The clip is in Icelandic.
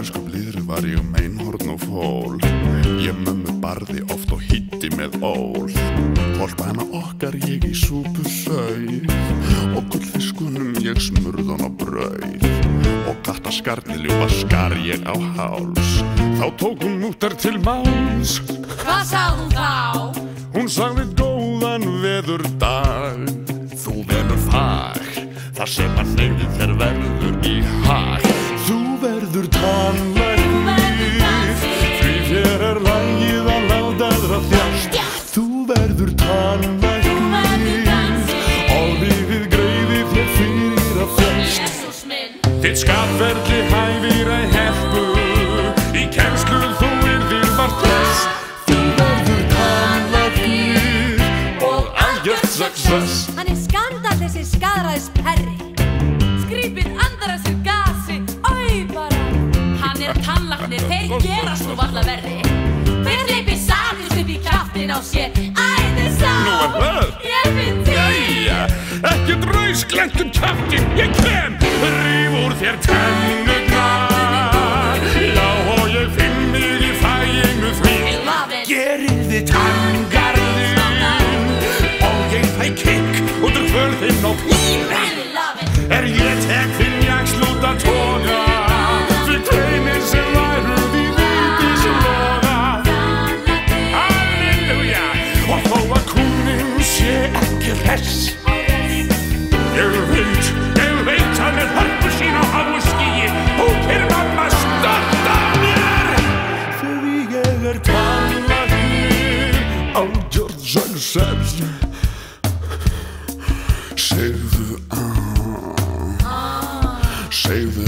bernsku blíðri var ég meinhorn og fól. Ég mömmu barði oft og hitti með ól. Hvolpana okkar ég í súpu sauð og gullfiskunum ég smurð á brauð. Og kattaskarnið ljúfa skar ég á háls. Þá tók hún múttar til máls. Hvað sagði hún þá? Hún sagði góðan veðurdag. Þú velur fag, þar sem að neyðin þér verður í hag. Þú verður tannlæknir, því þér lagið að láta aðra þjást. Þú verður tannlæknir, og lífið greiðir þér fyrir að þjást. Þitt skapferli hæfir að helpu, í kennslu þú yrðir vart þess. Þú verður tannlæknir, og algjört success. Hann skandall þessi skaðræðisperri. Skrýpið andar að sér gasi, oi bara. Hann tannlæknir, þeir gerast nú varla verri. Þeir hleypi satist upp í kjaftin á sér. Æði sá, ég finn til. Jæja, ekkert rausklænt kjaftin, ég kem. Ríf úr þér tennurnar. Já, og ég finn mig í fæinu því. Gerið þið tanngarðinn, og ég fæ kikk út úr kvörðinn og pína. Ég tek þinn jakslúta tóna, því draumir sem væruð í vítis loga. Halleluja, og þó að kúnin sé ekki hress. Ég veit hann hörpu sín á háu skýi. Hún mamma stolt af mér, því ég tannlæknir, algjört success. Segðu segðu